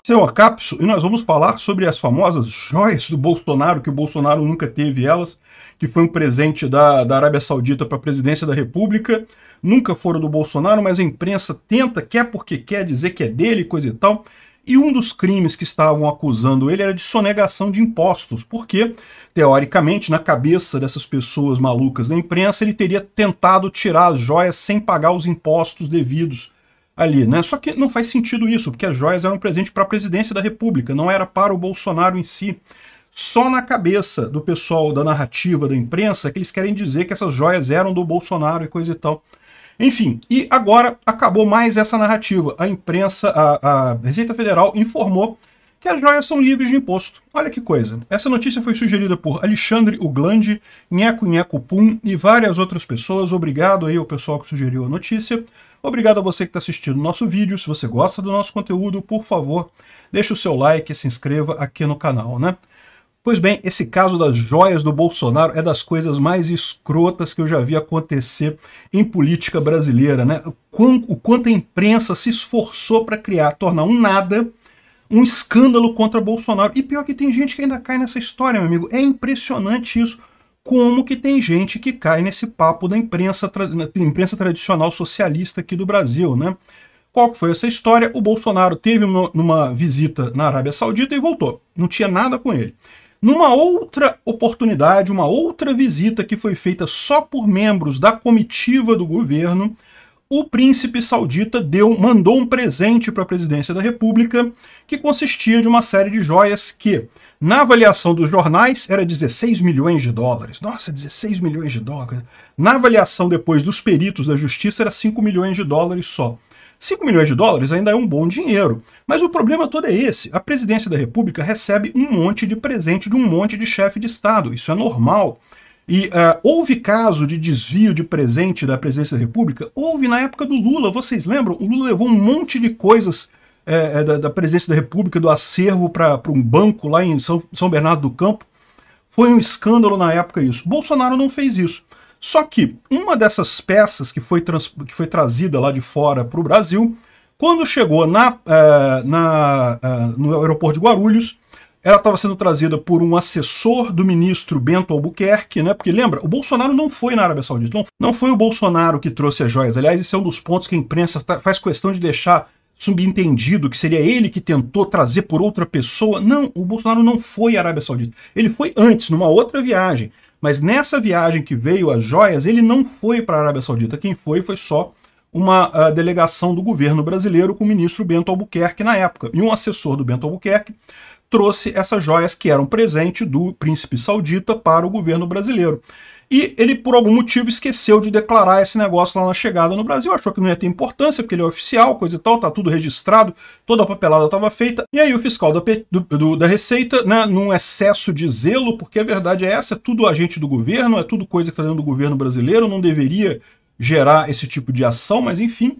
Esse é o Acapso e nós vamos falar sobre as famosas joias do Bolsonaro, que o Bolsonaro nunca teve elas, que foi um presente da Arábia Saudita para a presidência da República. Nunca foram do Bolsonaro, mas a imprensa quer porque quer dizer que é dele, coisa e tal. E um dos crimes que estavam acusando ele era de sonegação de impostos, porque, teoricamente, na cabeça dessas pessoas malucas da imprensa, ele teria tentado tirar as joias sem pagar os impostos devidos ali, né? Só que não faz sentido isso, porque as joias eram um presente para a presidência da República, não era para o Bolsonaro em si. Só na cabeça do pessoal da narrativa da imprensa que eles querem dizer que essas joias eram do Bolsonaro e coisa e tal. Enfim, e agora acabou mais essa narrativa. A imprensa, a Receita Federal informou que as joias são livres de imposto. Olha que coisa. Essa notícia foi sugerida por Alexandre Uglandi, Nheco Nheco Pum e várias outras pessoas. Obrigado aí ao pessoal que sugeriu a notícia. Obrigado a você que está assistindo o nosso vídeo. Se você gosta do nosso conteúdo, por favor, deixe o seu like e se inscreva aqui no canal, né? Pois bem, esse caso das joias do Bolsonaro é das coisas mais escrotas que eu já vi acontecer em política brasileira, né? O quanto a imprensa se esforçou para tornar um nada, um escândalo contra Bolsonaro. E pior que tem gente que ainda cai nessa história, meu amigo. É impressionante isso. Como que tem gente que cai nesse papo da imprensa tradicional socialista aqui do Brasil, né? Qual que foi essa história? O Bolsonaro teve numa visita na Arábia Saudita e voltou. Não tinha nada com ele. Numa outra oportunidade, uma outra visita que foi feita só por membros da comitiva do governo, o príncipe saudita mandou um presente para a presidência da República que consistia de uma série de joias que, na avaliação dos jornais, era 16 milhões de dólares. Nossa, 16 milhões de dólares. Na avaliação depois dos peritos da justiça era 5 milhões de dólares só. 5 milhões de dólares ainda é um bom dinheiro, mas o problema todo é esse. A presidência da República recebe um monte de presente de um monte de chefe de Estado, isso é normal. E houve caso de desvio de presente da presidência da República? Houve na época do Lula, vocês lembram? O Lula levou um monte de coisas da presidência da República, do acervo para um banco lá em São Bernardo do Campo. Foi um escândalo na época isso. Bolsonaro não fez isso. Só que uma dessas peças que foi trazida lá de fora para o Brasil, quando chegou no aeroporto de Guarulhos, ela estava sendo trazida por um assessor do ministro Bento Albuquerque, né? Porque lembra, o Bolsonaro não foi na Arábia Saudita, não foi o Bolsonaro que trouxe as joias. Aliás, esse é um dos pontos que a imprensa faz questão de deixar subentendido, que seria ele que tentou trazer por outra pessoa. Não, o Bolsonaro não foi à Arábia Saudita. Ele foi antes, numa outra viagem. Mas nessa viagem que veio as joias, ele não foi para a Arábia Saudita. Quem foi só uma delegação do governo brasileiro com o ministro Bento Albuquerque na época. E um assessor do Bento Albuquerque trouxe essas joias que eram presente do príncipe saudita para o governo brasileiro. E ele, por algum motivo, esqueceu de declarar esse negócio lá na chegada no Brasil. Achou que não ia ter importância, porque ele é oficial, coisa e tal, tá tudo registrado, toda a papelada estava feita. E aí o fiscal da Receita, né, num excesso de zelo, porque a verdade é essa, é tudo agente do governo, é tudo coisa que está dentro do governo brasileiro, não deveria gerar esse tipo de ação, mas enfim,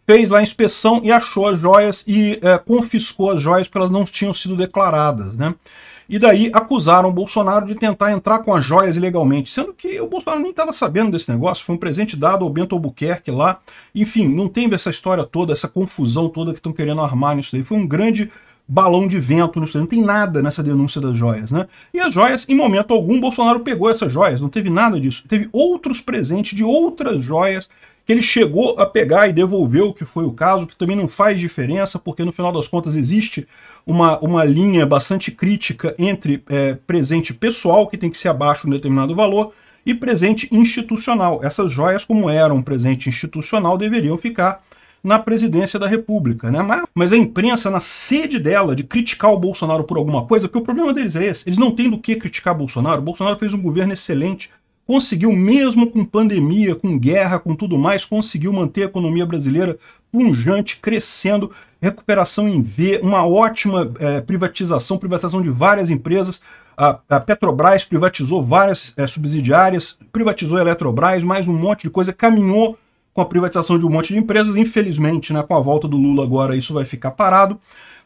fez lá a inspeção e achou as joias e confiscou as joias porque elas não tinham sido declaradas, né? E daí acusaram o Bolsonaro de tentar entrar com as joias ilegalmente, sendo que o Bolsonaro nem estava sabendo desse negócio, foi um presente dado ao Bento Albuquerque lá. Enfim, não teve essa história toda, essa confusão toda que estão querendo armar nisso daí. Foi um grande balão de vento nisso daí, não tem nada nessa denúncia das joias, né? E as joias, em momento algum, Bolsonaro pegou essas joias, não teve nada disso. Teve outros presentes de outras joias que ele chegou a pegar e devolveu, que foi o caso, que também não faz diferença, porque no final das contas existe uma linha bastante crítica entre presente pessoal, que tem que ser abaixo de um determinado valor, e presente institucional. Essas joias, como eram um presente institucional, deveriam ficar na presidência da República, né? Mas a imprensa, na sede dela de criticar o Bolsonaro por alguma coisa, porque o problema deles é esse, eles não têm do que criticar Bolsonaro. O Bolsonaro fez um governo excelente, conseguiu, mesmo com pandemia, com guerra, com tudo mais, conseguiu manter a economia brasileira pujante, crescendo, recuperação em V, uma ótima privatização de várias empresas. A Petrobras privatizou várias subsidiárias, privatizou a Eletrobras, mais um monte de coisa, caminhou com a privatização de um monte de empresas. Infelizmente, né, com a volta do Lula agora, isso vai ficar parado.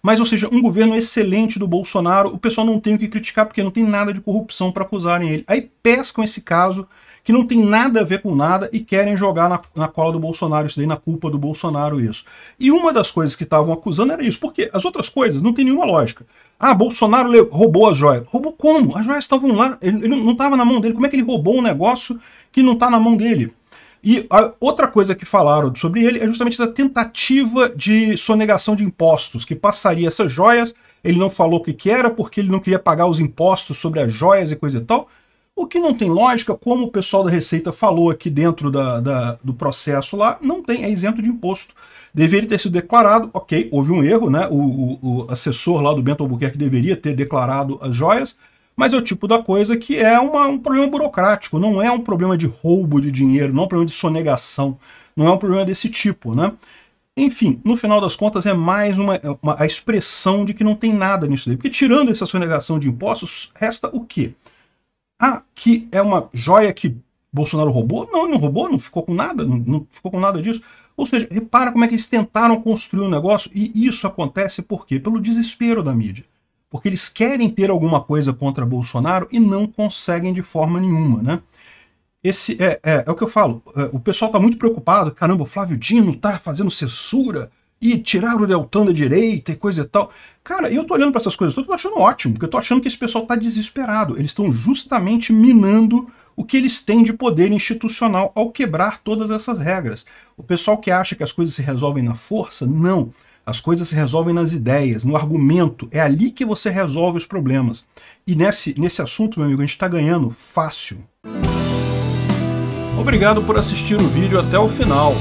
Mas, ou seja, um governo excelente do Bolsonaro, o pessoal não tem o que criticar porque não tem nada de corrupção para acusarem ele. Aí pescam esse caso que não tem nada a ver com nada e querem jogar na cola do Bolsonaro isso daí, na culpa do Bolsonaro isso. E uma das coisas que estavam acusando era isso, porque as outras coisas não tem nenhuma lógica. Ah, Bolsonaro roubou as joias. Roubou como? As joias estavam lá, ele não estava na mão dele. Como é que ele roubou um negócio que não está na mão dele? E a outra coisa que falaram sobre ele é justamente essa tentativa de sonegação de impostos, que passaria essas joias, ele não falou o que era, porque ele não queria pagar os impostos sobre as joias e coisa e tal, o que não tem lógica, como o pessoal da Receita falou aqui dentro do processo lá, não tem, é isento de imposto. Deveria ter sido declarado, ok, houve um erro, né? O assessor lá do Bento Albuquerque deveria ter declarado as joias, mas é o tipo da coisa que é um problema burocrático, não é um problema de roubo de dinheiro, não é um problema de sonegação, não é um problema desse tipo, né? Enfim, no final das contas é mais a expressão de que não tem nada nisso daí, porque tirando essa sonegação de impostos, resta o quê? Ah, que é uma joia que Bolsonaro roubou? Não, ele não roubou, não ficou com nada, não ficou com nada disso. Ou seja, repara como é que eles tentaram construir um negócio, e isso acontece por quê? Pelo desespero da mídia. Porque eles querem ter alguma coisa contra Bolsonaro e não conseguem de forma nenhuma, né? Esse é o que eu falo, o pessoal está muito preocupado, caramba, o Flávio Dino está fazendo censura e tiraram o Deltan da direita e coisa e tal. Cara, eu tô olhando para essas coisas, eu tô achando ótimo, porque eu tô achando que esse pessoal está desesperado. Eles estão justamente minando o que eles têm de poder institucional ao quebrar todas essas regras. O pessoal que acha que as coisas se resolvem na força, não. As coisas se resolvem nas ideias, no argumento. É ali que você resolve os problemas. E nesse assunto, meu amigo, a gente está ganhando fácil. Obrigado por assistir o vídeo até o final.